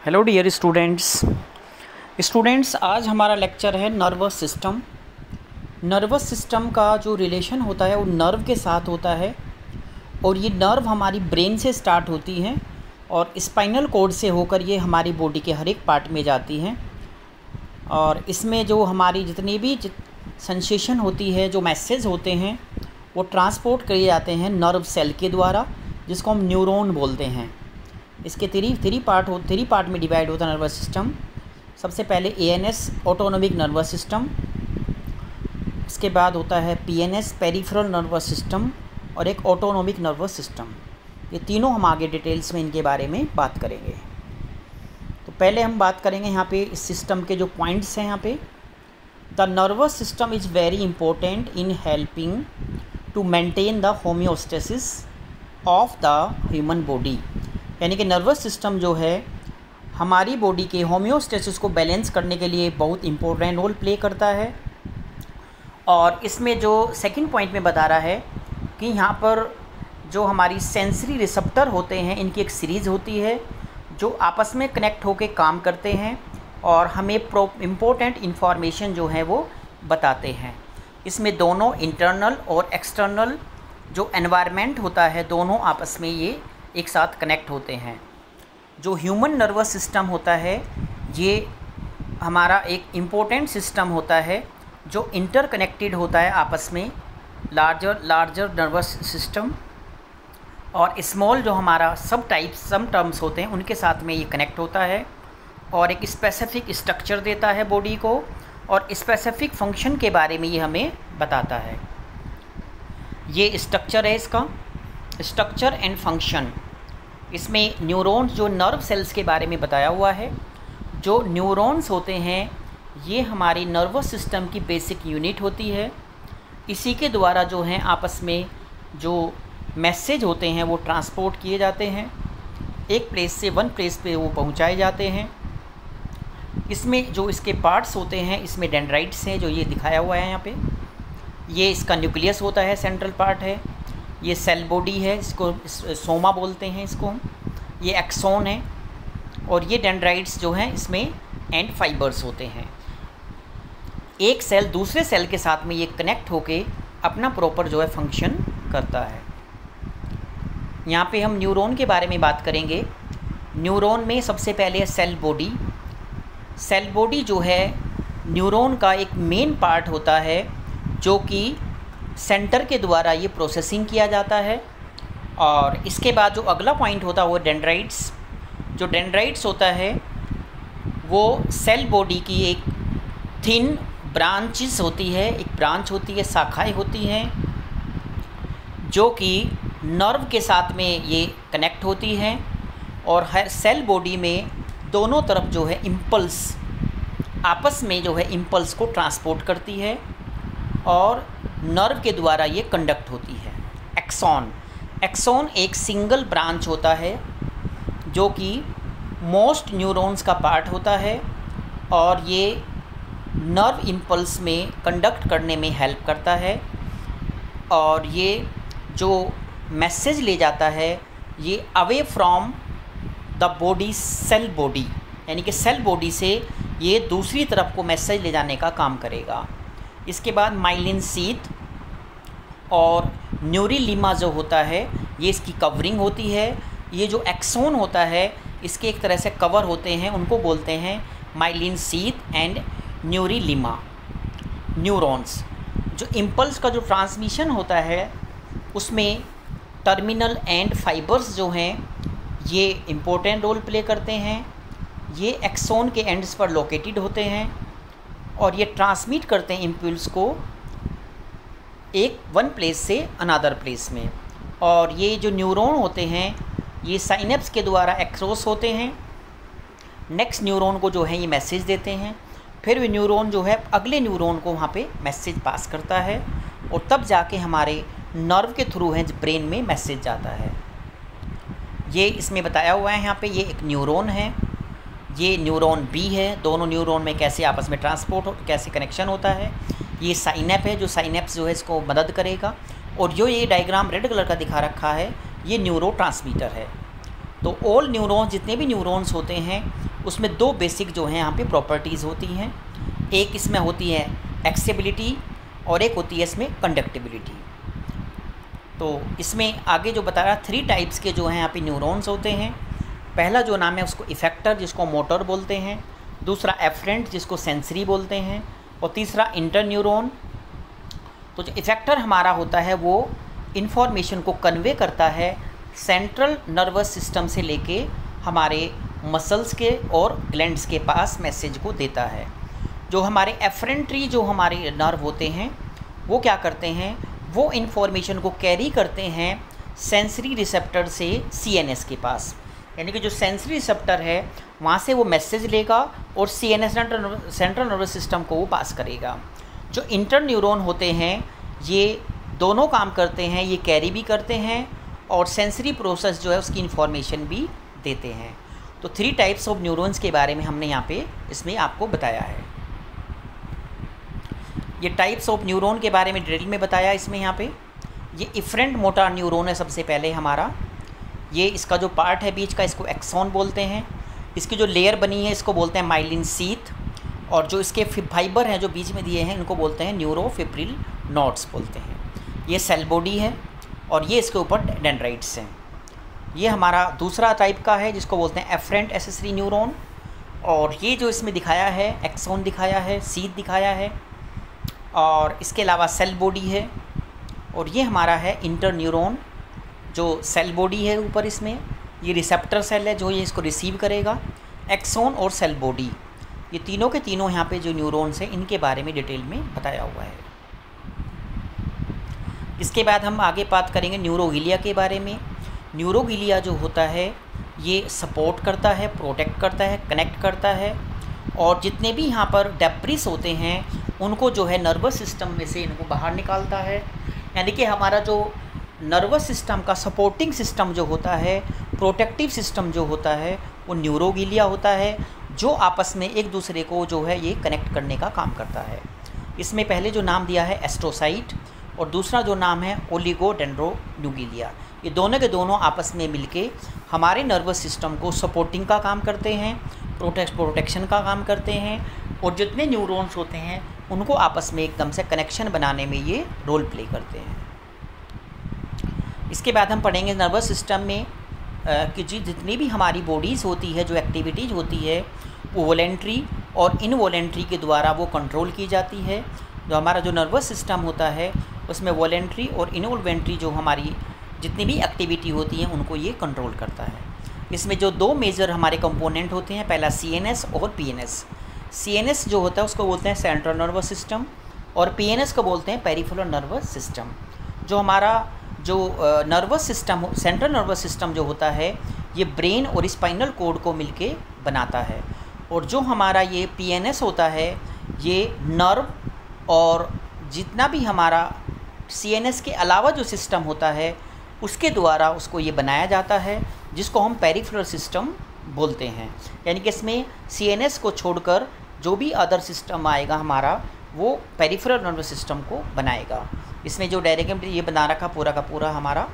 Hello dear students आज हमारा lecture है नर्वस सिस्टम। नर्वस सिस्टम का जो रिलेशन होता है वो नर्व के साथ होता है और ये नर्व हमारी ब्रेन से स्टार्ट होती हैं और स्पाइनल कॉर्ड से होकर ये हमारी बॉडी के हर एक पार्ट में जाती हैं। और इसमें जो हमारी जितनी भी सेंसेशन होती है, जो मैसेज होते हैं, वो ट्रांसपोर्ट किए जाते हैं नर्व सेल के द्वारा, जिसको हम न्यूरॉन बोलते हैं। इसके थ्री पार्ट में डिवाइड होता है नर्वस सिस्टम। सबसे पहले एएनएस ऑटोनोमिक नर्वस सिस्टम, इसके बाद होता है पीएनएस पेरिफेरल नर्वस सिस्टम और एक ऑटोनोमिक नर्वस सिस्टम। ये तीनों हम आगे डिटेल्स में इनके बारे में बात करेंगे। तो पहले हम बात करेंगे यहाँ पे इस सिस्टम के जो पॉइंट्स हैं। यहाँ पे the nervous system is very important in helping to maintain the homeostasis of the human body. यानी कि नर्वस सिस्टम जो है हमारी बॉडी के होम्योस्टेसिस को बैलेंस करने के लिए बहुत इम्पोर्टेंट रोल प्ले करता है। और इसमें जो सेकंड पॉइंट में बता रहा है कि यहाँ पर जो हमारी सेंसरी रिसेप्टर होते हैं, इनकी एक सीरीज़ होती है जो आपस में कनेक्ट होकर काम करते हैं और हमें इम्पोर्टेंट इन्फॉर्मेशन जो है वो बताते हैं। इसमें दोनों इंटरनल और एक्सटर्नल जो एनवायरनमेंट होता है, दोनों आपस में ये एक साथ कनेक्ट होते हैं। जो ह्यूमन नर्वस सिस्टम होता है ये हमारा एक इम्पोर्टेंट सिस्टम होता है जो इंटरकनेक्टेड होता है आपस में, लार्जर नर्वस सिस्टम और स्मॉल जो हमारा सब टर्म्स होते हैं उनके साथ में ये कनेक्ट होता है और एक स्पेसिफिक स्ट्रक्चर देता है बॉडी को और स्पेसिफिक फंक्शन के बारे में ये हमें बताता है। ये स्ट्रक्चर है इसका, स्ट्रक्चर एंड फंक्शन। इसमें न्यूरॉन्स, जो नर्व सेल्स के बारे में बताया हुआ है। जो न्यूरॉन्स होते हैं ये हमारी नर्वस सिस्टम की बेसिक यूनिट होती है। इसी के द्वारा जो हैं आपस में जो मैसेज होते हैं वो ट्रांसपोर्ट किए जाते हैं, एक प्लेस से वन प्लेस पे वो पहुंचाए जाते हैं। इसमें जो इसके पार्ट्स होते हैं, इसमें डेंड्राइट्स हैं जो ये दिखाया हुआ है यहाँ पे। ये इसका न्यूक्लियस होता है, सेंट्रल पार्ट है। ये सेल बॉडी है, इसको सोमा बोलते हैं इसको। ये एक्सोन है और ये डेंड्राइट्स जो हैं इसमें एंड फाइबर्स होते हैं। एक सेल दूसरे सेल के साथ में ये कनेक्ट होके अपना प्रॉपर जो है फंक्शन करता है। यहाँ पे हम न्यूरॉन के बारे में बात करेंगे। न्यूरॉन में सबसे पहले है सेल बॉडी। सेल बॉडी जो है न्यूरॉन का एक मेन पार्ट होता है जो कि सेंटर के द्वारा ये प्रोसेसिंग किया जाता है। और इसके बाद जो अगला पॉइंट होता है वो डेंड्राइट्स। जो डेंड्राइट्स होता है वो सेल बॉडी की एक थिन ब्रांचेस होती है, एक ब्रांच होती है, शाखाएं होती हैं जो कि नर्व के साथ में ये कनेक्ट होती हैं। और हर सेल बॉडी में दोनों तरफ जो है इम्पल्स, आपस में जो है इम्पल्स को ट्रांसपोर्ट करती है और नर्व के द्वारा ये कंडक्ट होती है। एक्सॉन एक सिंगल ब्रांच होता है जो कि मोस्ट न्यूरॉन्स का पार्ट होता है और ये नर्व इम्पल्स में कंडक्ट करने में हेल्प करता है। और ये जो मैसेज ले जाता है ये away from the body, cell body, यानी कि सेल बॉडी से ये दूसरी तरफ को मैसेज ले जाने का काम करेगा। इसके बाद माइलिन शीथ और न्यूरिलीमा जो होता है ये इसकी कवरिंग होती है। ये जो एक्सोन होता है इसके एक तरह से कवर होते हैं, उनको बोलते हैं माइलिन शीथ एंड न्यूरिलीमा। न्यूरॉन्स जो इम्पल्स का जो ट्रांसमिशन होता है उसमें टर्मिनल एंड फाइबर्स जो हैं ये इम्पोर्टेंट रोल प्ले करते हैं। ये एक्सोन के एंड्स पर लोकेटेड होते हैं और ये ट्रांसमिट करते हैं इम्पल्स को एक वन प्लेस से अनदर प्लेस में। और ये जो न्यूरॉन होते हैं ये साइनेप्स के द्वारा एक्रोस होते हैं। नेक्स्ट न्यूरॉन को जो है ये मैसेज देते हैं, फिर वो न्यूरॉन जो है अगले न्यूरॉन को वहाँ पे मैसेज पास करता है और तब जाके हमारे नर्व के थ्रू है ब्रेन में मैसेज जाता है। ये इसमें बताया हुआ है यहाँ पे, ये एक न्यूरॉन है, ये न्यूरॉन बी है। दोनों न्यूरॉन में कैसे आपस में कैसे कनेक्शन होता है। ये साइनेप है, जो साइनेप्स जो है इसको मदद करेगा। और जो ये डायग्राम रेड कलर का दिखा रखा है ये न्यूरोट्रांसमीटर है। तो ऑल न्यूरॉन्स, जितने भी न्यूरॉन्स होते हैं उसमें दो बेसिक जो हैं यहाँ पे प्रॉपर्टीज़ होती हैं। एक इसमें होती है एक्सेबिलिटी और एक होती है इसमें कंडक्टिबिलिटी। तो इसमें आगे जो बता रहा 3 टाइप्स के जो हैं यहाँ पे न्यूरॉन्स होते हैं। पहला जो नाम है उसको इफेक्टर जिसको मोटर बोलते हैं, दूसरा एफरेंट जिसको सेंसरी बोलते हैं, और तीसरा इंटरन्यूरॉन। तो जो इफेक्टर हमारा होता है वो इन्फॉर्मेशन को कन्वे करता है सेंट्रल नर्वस सिस्टम से लेके हमारे मसल्स के और ग्लैंड्स के पास मैसेज को देता है। जो हमारे एफरेंट्री जो हमारे नर्व होते हैं वो क्या करते हैं, वो इन्फॉर्मेशन को कैरी करते हैं सेंसरी रिसेप्टर से सीएनएस के पास। यानी कि जो सेंसरी रिसेप्टर है वहाँ से वो मैसेज लेगा और सीएनएस सेंट्रल नर्वस सिस्टम को वो पास करेगा। जो इंटरन्यूरॉन होते हैं ये दोनों काम करते हैं, ये कैरी भी करते हैं और सेंसरी प्रोसेस जो है उसकी इन्फॉर्मेशन भी देते हैं। तो 3 टाइप्स ऑफ न्यूरॉन्स के बारे में हमने यहाँ पे इसमें आपको बताया है। ये टाइप्स ऑफ न्यूरॉन के बारे में डिटेल में बताया इसमें यहाँ पे। ये इफरेंट मोटर न्यूरॉन है सबसे पहले हमारा। ये इसका जो पार्ट है बीच का इसको एक्सॉन बोलते हैं। इसकी जो लेयर बनी है इसको बोलते हैं माइलिन शीथ, और जो इसके फाइबर हैं जो बीच में दिए हैं इनको बोलते हैं न्यूरोफिब्रिल नोड्स बोलते हैं। ये सेल बॉडी है और ये इसके ऊपर डेंड्राइट्स हैं। ये हमारा दूसरा टाइप का है जिसको बोलते हैं एफरेंट एसेसरी न्यूरॉन, और ये जो इसमें दिखाया है एक्सॉन दिखाया है, शीथ दिखाया है, और इसके अलावा सेल बॉडी है। और ये हमारा है इंटरन्यूरॉन, जो सेल बॉडी है ऊपर इसमें, ये रिसेप्टर सेल है जो ये इसको रिसीव करेगा। एक्सॉन और सेल बॉडी ये तीनों के तीनों यहाँ पे जो न्यूरॉन्स हैं इनके बारे में डिटेल में बताया हुआ है। इसके बाद हम आगे बात करेंगे न्यूरोगिलिया के बारे में। न्यूरोगिलिया जो होता है ये सपोर्ट करता है, प्रोटेक्ट करता है, कनेक्ट करता है, और जितने भी यहाँ पर डेब्रिस होते हैं उनको जो है नर्वस सिस्टम में से इनको बाहर निकालता है। यानी कि हमारा जो नर्वस सिस्टम का सपोर्टिंग सिस्टम जो होता है, प्रोटेक्टिव सिस्टम जो होता है, वो न्यूरोगिलिया होता है, जो आपस में एक दूसरे को जो है ये कनेक्ट करने का काम करता है। इसमें पहले जो नाम दिया है एस्ट्रोसाइट और दूसरा जो नाम है ओलिगोडेंड्रोन्यूक्लिया। ये दोनों के दोनों आपस में मिलके हमारे नर्वस सिस्टम को सपोर्टिंग का काम करते हैं, प्रोटेक्शन का काम करते हैं, और जितने न्यूरॉन्स होते हैं उनको आपस में एकदम से कनेक्शन बनाने में ये रोल प्ले करते हैं। इसके बाद हम पढ़ेंगे नर्वस सिस्टम में कि जितनी भी हमारी बॉडीज़ होती है, जो एक्टिविटीज़ होती है वो वॉलेंट्री और इनवॉलेंट्री के द्वारा वो कंट्रोल की जाती है। जो हमारा जो नर्वस सिस्टम होता है उसमें वॉलेंट्री और इनवॉलेंट्री जो हमारी जितनी भी एक्टिविटी होती हैं उनको ये कंट्रोल करता है। इसमें जो 2 मेजर हमारे कंपोनेंट होते हैं, पहला सीएनएस और पीएनएस। सीएनएस जो होता है उसको बोलते हैं सेंट्रल नर्वस सिस्टम, और पीएनएस को बोलते हैं पेरिफेरल नर्वस सिस्टम। जो हमारा जो nervous system central nervous system जो होता है ये ब्रेन और स्पाइनल कॉर्ड को मिलके बनाता है, और जो हमारा ये पीएनएस होता है ये नर्व और जितना भी हमारा सीएनएस के अलावा जो सिस्टम होता है उसके द्वारा उसको ये बनाया जाता है, जिसको हम पेरिफेरल सिस्टम बोलते हैं। यानी कि इसमें सीएनएस को छोड़कर जो भी अदर सिस्टम आएगा हमारा वो पेरिफेरल नर्वस सिस्टम को बनाएगा। इसमें जो डायग्राम ये बना रखा पूरा का पूरा हमारा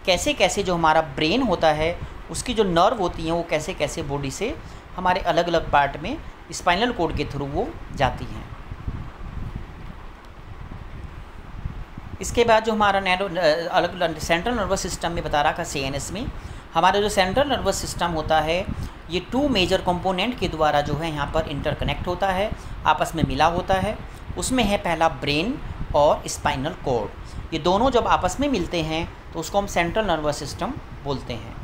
कैसे कैसे जो हमारा ब्रेन होता है उसकी जो नर्व होती हैं वो कैसे कैसे बॉडी से हमारे अलग अलग पार्ट में स्पाइनल कॉर्ड के थ्रू वो जाती हैं। इसके बाद जो हमारा अलग सेंट्रल नर्वस सिस्टम में बता रहा था सीएनएस में, हमारा जो सेंट्रल नर्वस सिस्टम होता है ये 2 मेजर कंपोनेंट के द्वारा जो है यहाँ पर इंटरकनेक्ट होता है, आपस में मिला होता है। उसमें है पहला ब्रेन और स्पाइनल कॉर्ड। ये दोनों जब आपस में मिलते हैं तो उसको हम सेंट्रल नर्वस सिस्टम बोलते हैं।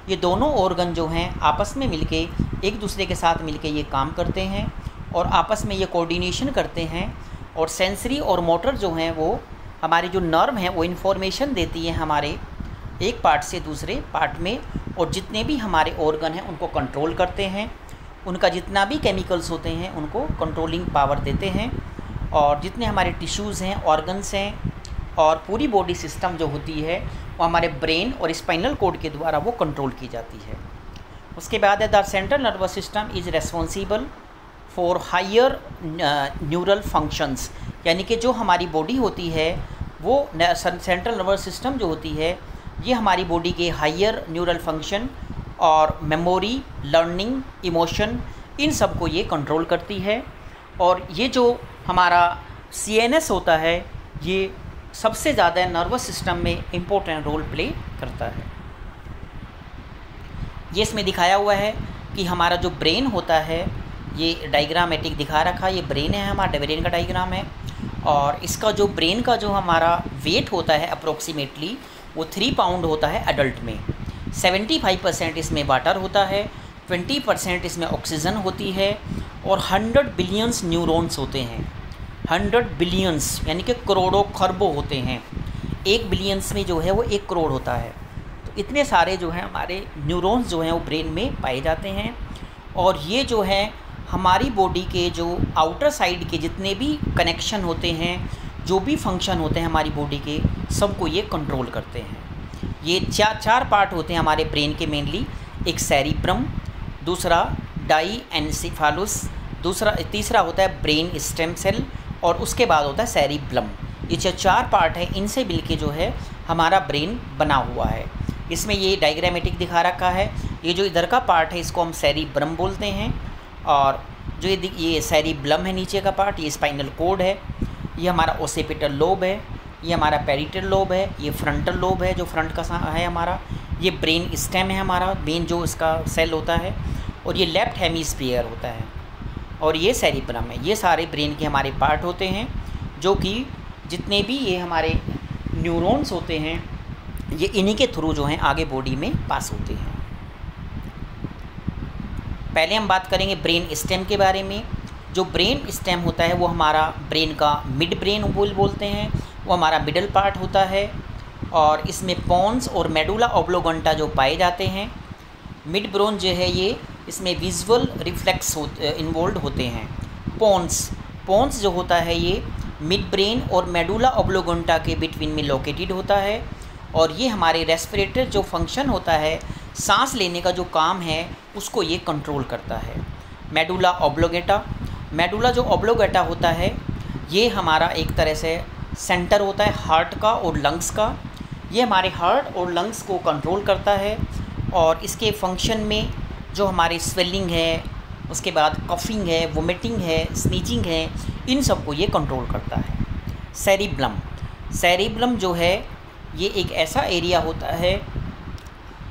ये दोनों ऑर्गन जो हैं आपस में मिलके एक दूसरे के साथ मिलके ये काम करते हैं और आपस में ये कोऑर्डिनेशन करते हैं, और सेंसरी और मोटर जो हैं वो हमारी जो नर्व हैं वो इन्फॉर्मेशन देती है हमारे एक पार्ट से दूसरे पार्ट में, और जितने भी हमारे ऑर्गन हैं उनको कंट्रोल करते हैं, उनका जितना भी केमिकल्स होते हैं उनको कंट्रोलिंग पावर देते हैं, और जितने हमारे टिश्यूज़ हैं, ऑर्गन्स हैं और पूरी बॉडी सिस्टम जो होती है वो हमारे ब्रेन और स्पाइनल कॉर्ड के द्वारा वो कंट्रोल की जाती है। उसके बाद है the central nervous system is responsible for higher neural functions. यानी कि जो हमारी बॉडी होती है वो सेंट्रल नर्वस सिस्टम जो होती है ये हमारी बॉडी के हायर न्यूरल फंक्शन और मेमोरी, लर्निंग, इमोशन, इन सब को ये कंट्रोल करती है। और ये जो हमारा CNS होता है ये सबसे ज़्यादा नर्वस सिस्टम में इम्पोर्टेंट रोल प्ले करता है। ये इसमें दिखाया हुआ है कि हमारा जो ब्रेन होता है, ये डायग्रामेटिक दिखा रखा है, ये ब्रेन है, हमारा ब्रेन का डायग्राम है। और इसका जो ब्रेन का जो हमारा वेट होता है अप्रोक्सीमेटली वो 3 पाउंड होता है अडल्ट में। 75% इसमें वाटर होता है, 20% इसमें ऑक्सीजन होती है और 100 बिलियंस न्यूरॉन्स होते हैं। 100 बिलियंस यानी कि करोड़ों खरबों होते हैं। 1 बिलियंस में जो है वो 1 करोड़ होता है। तो इतने सारे जो हैं हमारे न्यूरॉन्स जो हैं वो ब्रेन में पाए जाते हैं। और ये जो है हमारी बॉडी के जो आउटर साइड के जितने भी कनेक्शन होते हैं, जो भी फंक्शन होते हैं हमारी बॉडी के, सबको ये कंट्रोल करते हैं। ये चार पार्ट होते हैं हमारे ब्रेन के मेनली। एक सेरिब्रम, दूसरा डाईएनसेफेलस, तीसरा होता है ब्रेन स्टेम सेल और उसके बाद होता है सेरिब्लम। ये जो 4 पार्ट है इनसे मिलके जो है हमारा ब्रेन बना हुआ है। इसमें ये डायग्रामेटिक दिखा रखा है। ये जो इधर का पार्ट है इसको हम सेरिब्रम बोलते हैं और जो ये सेरिब्लम है नीचे का पार्ट, ये स्पाइनल कोड है। ये हमारा ओसिपिटल लोब है, ये हमारा पेरिटल लोब है, ये फ्रंटल लोब है जो फ्रंट का है हमारा। ये ब्रेन स्टेम है हमारा, मेन जो इसका सेल होता है। और ये लेफ्ट हेमीस्फीयर होता है और ये सेरिब्रम है। ये सारे ब्रेन के हमारे पार्ट होते हैं जो कि जितने भी ये हमारे न्यूरॉन्स होते हैं ये इन्हीं के थ्रू जो हैं आगे बॉडी में पास होते हैं। पहले हम बात करेंगे ब्रेन स्टेम के बारे में। जो ब्रेन स्टेम होता है वो हमारा ब्रेन का मिड ब्रेन बोलते हैं, वो हमारा मिडल पार्ट होता है। और इसमें पोन्स और मेडुला ऑब्लोगेंटा जो पाए जाते हैं। मिड ब्रेन जो है ये इसमें विजुअल रिफ्लेक्स इन्वॉल्व होते हैं। पोन्स जो होता है ये मिड ब्रेन और मेडुला ऑब्लोगेंटा के बिटवीन में लोकेटेड होता है। और ये हमारे रेस्पिरेटर जो फंक्शन होता है, सांस लेने का जो काम है, उसको ये कंट्रोल करता है। मेडुला जो ऑब्लोगेटा होता है ये हमारा एक तरह से सेंटर होता है हार्ट का और लंग्स का। ये हमारे हार्ट और लंग्स को कंट्रोल करता है और इसके फंक्शन में जो हमारी स्वेलिंग है, उसके बाद कफिंग है, वोमिटिंग है, स्नीचिंग है, इन सब को ये कंट्रोल करता है। सेरिब्लम जो है ये एक ऐसा एरिया होता है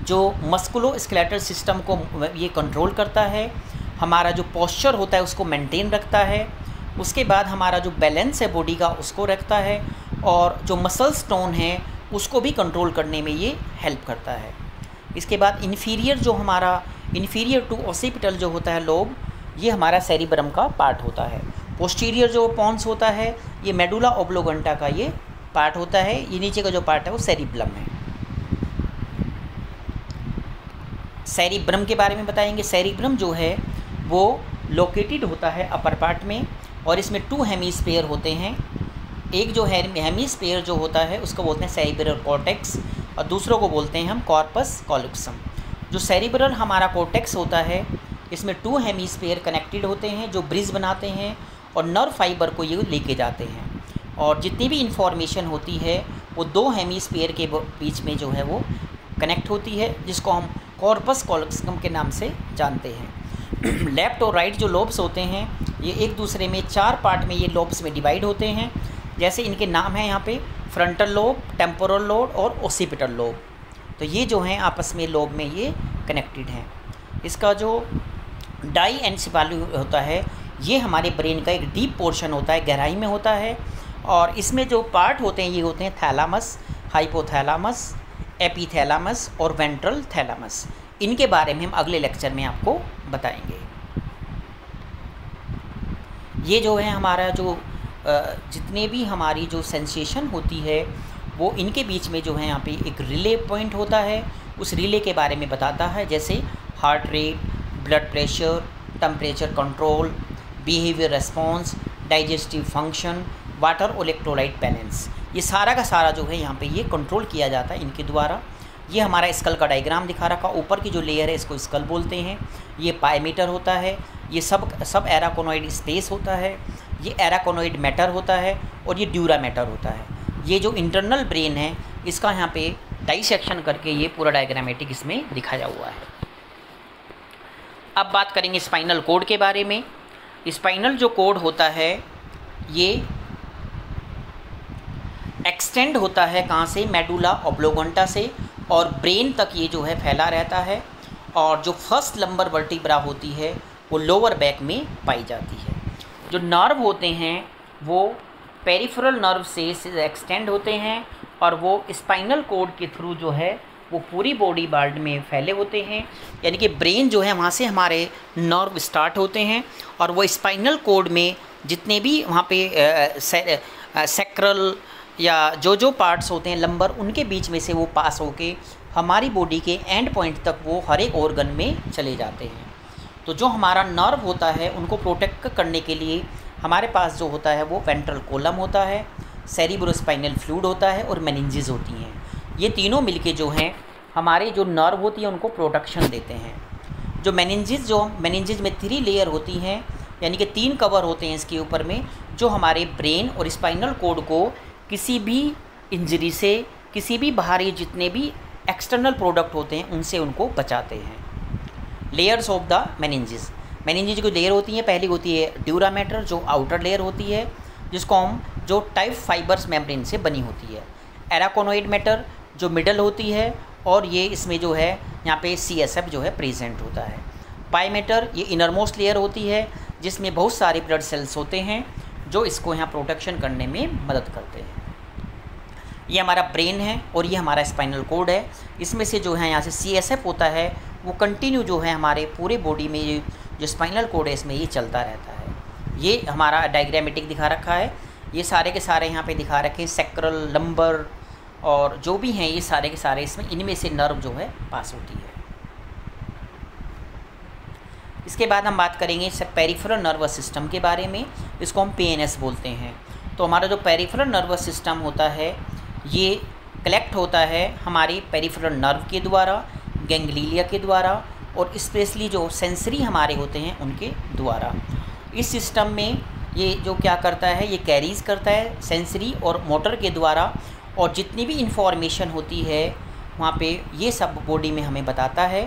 जो मस्कुलोस्केलेटल सिस्टम को ये कंट्रोल करता है। हमारा जो पोस्चर होता है उसको मेंटेन रखता है। उसके बाद हमारा जो बैलेंस है बॉडी का उसको रखता है और जो मसल्स टोन है उसको भी कंट्रोल करने में ये हेल्प करता है। इसके बाद इन्फीरियर टू ऑसिपिटल जो होता है लोब, ये हमारा सेरिब्रम का पार्ट होता है। पोस्टीरियर जो पोन्स होता है ये मेडुला ऑब्लोगेंटा का ये पार्ट होता है। ये नीचे का जो पार्ट है वो सेरिब्लम है। सेरिब्रम के बारे में बताएंगे। सेरिब्रम जो है वो लोकेटेड होता है अपर पार्ट में और इसमें 2 हेमीस्फीयर होते हैं। एक जो है हेमीस्फीयर जो होता है उसको बोलते हैं सेरिब्रल कॉर्टेक्स और दूसरों को बोलते हैं हम कॉर्पस कॉल्यूक्सम। जो सेरिब्रल हमारा कॉर्टेक्स होता है इसमें 2 हेमीस्फीयर कनेक्टेड होते हैं जो ब्रिज बनाते हैं और नर्व फाइबर को ये लेके जाते हैं। और जितनी भी इंफॉर्मेशन होती है वो 2 हेमीस्फीयर के बीच में जो है वो कनेक्ट होती है, जिसको हम कॉर्पस कॉल्यूक्सम के नाम से जानते हैं। लेफ्ट और राइट जो लोब्स होते हैं ये एक दूसरे में 4 पार्ट में ये लोब्स में डिवाइड होते हैं। जैसे इनके नाम हैं यहाँ पे फ्रंटल लोब, टेम्पोरल लोब और ओसिपिटल लोब। तो ये जो हैं आपस में लोब में ये कनेक्टेड हैं। इसका जो डाईएनसेफेलस होता है ये हमारे ब्रेन का एक डीप पोर्शन होता है, गहराई में होता है। और इसमें जो पार्ट होते हैं ये होते हैं थैलामस, हाइपोथैलामस, एपिथैलामस और वेंट्रल थैलामस। इनके बारे में हम अगले लेक्चर में आपको बताएंगे। ये जो है हमारा जो जितने भी हमारी जो सेंसेशन होती है वो इनके बीच में जो है यहाँ पे एक रिले पॉइंट होता है, उस रिले के बारे में बताता है। जैसे heart rate, blood pressure, temperature control, behaviour response, digestive function, water और इलेक्ट्रोलाइट बैलेंस, ये सारा का सारा जो है यहाँ पे ये कंट्रोल किया जाता है इनके द्वारा। ये हमारा स्कल का डायग्राम दिखा रखा, ऊपर की जो लेयर है इसको स्कल बोलते हैं। ये पायमीटर होता है, ये सब एराकोनॉइड स्पेस होता है, ये एराकोनॉइड मैटर होता है और ये ड्यूरा मैटर होता है। ये जो इंटरनल ब्रेन है इसका यहाँ पे डाइसेक्शन करके ये पूरा डायग्रामेटिक इसमें दिखाया हुआ है। अब बात करेंगे स्पाइनल कोड के बारे में। स्पाइनल जो कोड होता है ये एक्सटेंड होता है कहाँ से, मेडुला ऑब्लोगेंटा से, और ब्रेन तक ये जो है फैला रहता है। और जो फर्स्ट लंबर वर्टिब्रा होती है वो लोअर बैक में पाई जाती है। जो नर्व होते हैं वो पेरिफेरल नर्व से एक्सटेंड होते हैं और वो स्पाइनल कोड के थ्रू जो है वो पूरी बॉडी पार्ट में फैले होते हैं। यानी कि ब्रेन जो है वहाँ से हमारे नर्व स्टार्ट होते हैं और वो स्पाइनल कोड में जितने भी वहाँ पे सैक्रल या जो पार्ट्स होते हैं लंबर, उनके बीच में से वो पास होके हमारी बॉडी के एंड पॉइंट तक वो हर एक ऑर्गन में चले जाते हैं। तो जो हमारा नर्व होता है उनको प्रोटेक्ट करने के लिए हमारे पास जो होता है वो वेंट्रल कोलम होता है, सेरिब्रोस्पाइनल फ्लूइड होता है और मेनिंजेस होती हैं। ये तीनों मिलके जो हैं हमारे जो नर्व होती है उनको प्रोटेक्शन देते हैं। जो मेनिंजेस में 3 लेयर होती हैं, यानी कि 3 कवर होते हैं इसके ऊपर में, जो हमारे ब्रेन और स्पाइनल कोड को किसी भी इंजरी से, किसी भी बाहरी जितने भी एक्सटर्नल प्रोडक्ट होते हैं उनसे उनको बचाते हैं। लेयर्स ऑफ द मेनिंजेस की लेयर होती है, पहली होती है ड्यूरामेटर जो आउटर लेयर होती है जिसको हम जो टाइप फाइबर्स मेम्ब्रेन से बनी होती है। एराकोनोइड मैटर जो मिडल होती है और ये इसमें जो है यहाँ पे CSF जो है प्रेजेंट होता है। पाई मैटर ये इनरमोस्ट लेयर होती है जिसमें बहुत सारे ब्लड सेल्स होते हैं जो इसको यहाँ प्रोटेक्शन करने में मदद करते हैं। ये हमारा ब्रेन है और ये हमारा स्पाइनल कोड है। इसमें से जो है यहाँ से CSF होता है वो कंटिन्यू जो है हमारे पूरे बॉडी में जो स्पाइनल कोड है इसमें ये चलता रहता है। ये हमारा डायग्रामेटिक दिखा रखा है, ये सारे के सारे यहाँ पे दिखा रखे हैं, सैक्रल, लंबर और जो भी हैं ये सारे के सारे इसमें, इनमें से नर्व जो है पास होती है। इसके बाद हम बात करेंगे पेरिफेरल नर्वस सिस्टम के बारे में, इसको हम PNS बोलते हैं। तो हमारा जो पेरिफेरल नर्वस सिस्टम होता है ये कलेक्ट होता है हमारे पेरिफेरल नर्व के द्वारा, गैंग्लिया के द्वारा और स्पेशली जो सेंसरी हमारे होते हैं उनके द्वारा। इस सिस्टम में ये जो क्या करता है ये कैरीज करता है सेंसरी और मोटर के द्वारा, और जितनी भी इंफॉर्मेशन होती है वहाँ पे ये सब बॉडी में हमें बताता है।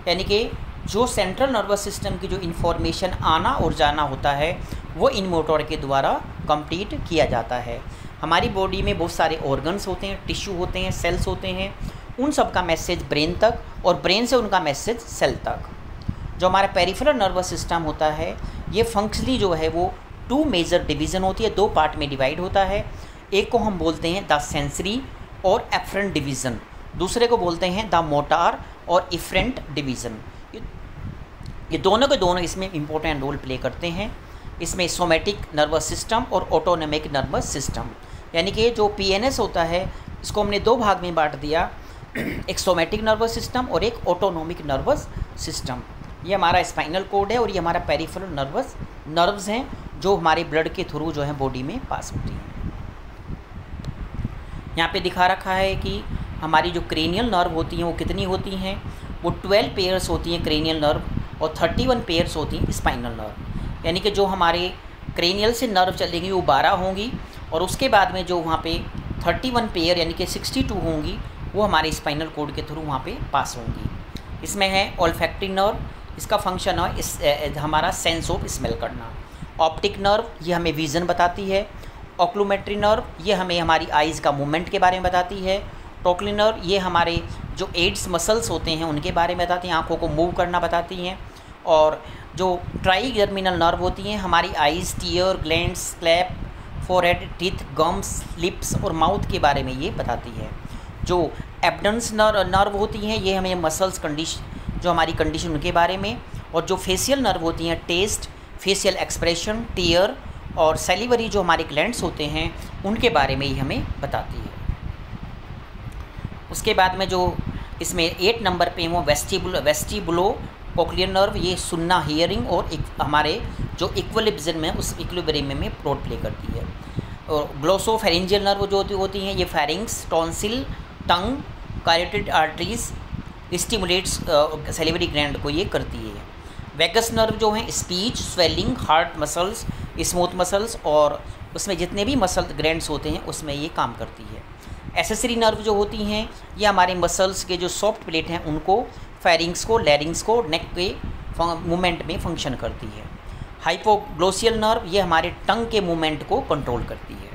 यानी कि जो सेंट्रल नर्वस सिस्टम की जो इंफॉर्मेशन आना और जाना होता है वो इन मोटर के द्वारा कंप्लीट किया जाता है। हमारी बॉडी में बहुत सारे ऑर्गन्स होते हैं, टिश्यू होते हैं, सेल्स होते हैं, उन सब का मैसेज ब्रेन तक और ब्रेन से उनका मैसेज सेल तक। जो हमारा पेरिफेरल नर्वस सिस्टम होता है ये फंक्शनली जो है वो 2 मेजर डिवीज़न होती है, 2 पार्ट में डिवाइड होता है। एक को हम बोलते हैं द सेंसरी और एफरेंट डिवीज़न, दूसरे को बोलते हैं द मोटार और इफरेंट डिवीज़न। ये दोनों के दोनों इसमें इम्पोर्टेंट रोल प्ले करते हैं। इसमें सोमेटिक नर्वस सिस्टम और ऑटोनोमिक नर्वस सिस्टम, यानी कि जो PNS होता है इसको हमने 2 भाग में बांट दिया, एक सोमेटिक नर्वस सिस्टम और एक ऑटोनोमिक नर्वस सिस्टम। ये हमारा स्पाइनल कोड है और ये हमारा पेरिफेरल नर्व्स हैं जो हमारे ब्लड के थ्रू जो है बॉडी में पास होती हैं। यहाँ पे दिखा रखा है कि हमारी जो क्रेनियल नर्व होती हैं वो कितनी होती हैं, वो 12 पेयर्स होती हैं क्रेनियल नर्व और 31 पेयर्स होती हैं स्पाइनल नर्व। यानी कि जो हमारे क्रेनियल से नर्व चलेंगी वो 12 होंगी और उसके बाद में जो वहाँ पे 31 पेयर यानी कि 62 होंगी वो हमारे स्पाइनल कोड के थ्रू वहाँ पे पास होंगी। इसमें है ऑल्फैक्टरी नर्व, इसका फंक्शन है हमारा सेंस ऑफ स्मेल करना। ऑप्टिक नर्व ये हमें विज़न बताती है। ऑक्लूमेट्री नर्व ये हमें हमारी आइज़ का मूवमेंट के बारे में बताती है। टोकली नर्व ये हमारे जो एड्स मसल्स होते हैं उनके बारे में बताती हैं, आँखों को मूव करना बताती हैं। और जो ट्राइजर्मिनल नर्व होती हैं हमारी eyes, tear, glands, clap, forehead, teeth, gums, lips और माउथ के बारे में ये बताती है। जो एब्डम्स नर्व होती हैं ये हमें मसल्स कंडीशन जो हमारी कंडीशन उनके बारे में, और जो फेशियल नर्व होती हैं टेस्ट, फेशियल एक्सप्रेशन, टीयर और सैलिवरी जो हमारे ग्लैंड्स होते हैं उनके बारे में ही हमें बताती है। उसके बाद में जो इसमें 8 नंबर पे वो वेस्टिबुलो कोक्लियर नर्व ये सुनना, हियरिंग और हमारे जो इक्विलिब्रियम में उस इक्विलिब्रियम में रोल प्ले करती है। और ग्लोसोफेरिंजियल नर्व जो होती हैं ये pharynx, tonsil, tongue, carotid arteries stimulates salivary gland को ये करती है। वेगस नर्व जो है speech, swallowing, heart muscles, smooth muscles और उसमें जितने भी मसल ग्लैंड्स होते हैं उसमें ये काम करती है। एसेसरी नर्व जो होती हैं ये हमारे मसल्स के जो सॉफ्ट प्लेट हैं उनको, फेरिंग्स को, लैरिंग्स को, नेक के मूवमेंट में फंक्शन करती है। हाइपोग्लोसियल नर्व ये हमारे टंग के मूवमेंट को कंट्रोल करती है।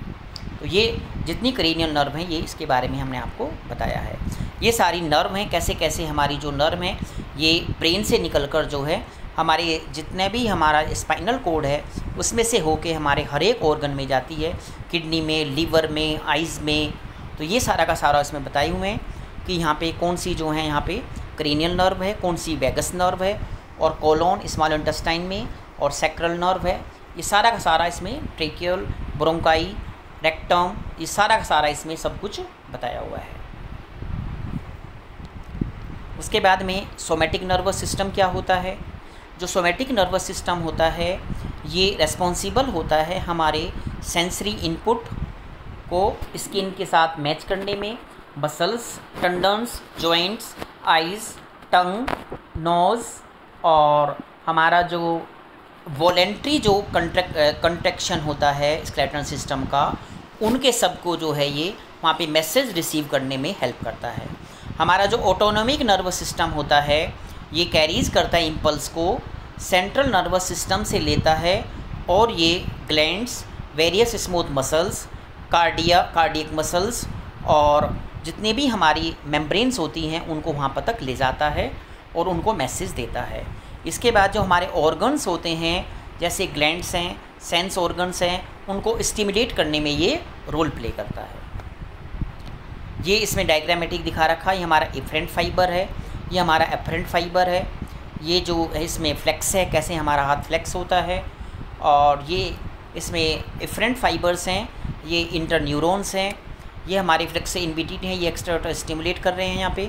तो ये जितनी क्रेनियल नर्व हैं ये इसके बारे में हमने आपको बताया है। ये सारी नर्व हैं, कैसे कैसे हमारी जो नर्व हैं ये ब्रेन से निकलकर जो है हमारे जितने भी हमारा स्पाइनल कोड है उसमें से होके हमारे हर एक ऑर्गन में जाती है, किडनी में, लीवर में, आइज़ में। तो ये सारा का सारा इसमें बताए हुए हैं कि यहाँ पे कौन सी जो है यहाँ पे क्रेनियल नर्व है, कौन सी वैगस नर्व है, और कोलोन स्मॉल इंटेस्टाइन में, और सैक्रल नर्व है। ये सारा का सारा इसमें ट्रेकियल, ब्रोंकाई, रेक्टम, ये सारा का सारा इसमें सब कुछ बताया हुआ है। उसके बाद में सोमैटिक नर्वस सिस्टम क्या होता है। जो सोमैटिक नर्वस सिस्टम होता है ये रेस्पॉन्सिबल होता है हमारे सेंसरी इनपुट को स्किन के साथ मैच करने में, मसल्स, टेंडन्स, जॉइंट्स, आइज़, टंग, नोज़, और हमारा जो वॉलेंट्री जो कंट्रैक्शन होता है स्केलेटल सिस्टम का, उनके सबको जो है ये वहाँ पे मैसेज रिसीव करने में हेल्प करता है। हमारा जो ऑटोनॉमिक नर्वस सिस्टम होता है ये कैरीज करता है इम्पल्स को, सेंट्रल नर्वस सिस्टम से लेता है, और ये glands, various smooth muscles, cardiac muscles और जितने भी हमारी मेम्ब्रेन्स होती हैं उनको वहाँ पर तक ले जाता है और उनको मैसेज देता है। इसके बाद जो हमारे ऑर्गन्स होते हैं जैसे ग्लैंड्स हैं, सेंस ऑर्गन्स हैं, उनको स्टिमुलेट करने में ये रोल प्ले करता है। ये इसमें डायग्रामेटिक दिखा रखा है। ये हमारा एफरेंट फाइबर है, ये हमारा एफरेंट फाइबर है। ये जो है इसमें फ्लेक्स है, कैसे हमारा हाथ फ्लेक्स होता है, और ये इसमें एफरेंट फाइबर्स हैं, ये इंटरन्यूरॉन्स हैं। ये हमारे फ्लेक्स से इनविटेड हैं, ये एक्स्ट्रा स्टिमुलेट कर रहे हैं यहाँ पे।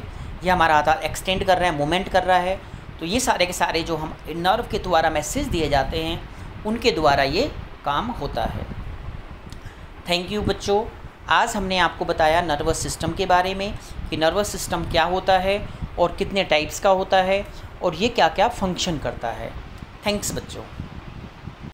ये हमारा हाथ एक्सटेंड कर रहा है, मूवमेंट कर रहा है। तो ये सारे के सारे जो हम नर्व के द्वारा मैसेज दिए जाते हैं उनके द्वारा ये काम होता है। थैंक यू बच्चों। आज हमने आपको बताया नर्वस सिस्टम के बारे में कि नर्वस सिस्टम क्या होता है और कितने टाइप्स का होता है और ये क्या क्या फंक्शन करता है। थैंक्स बच्चों।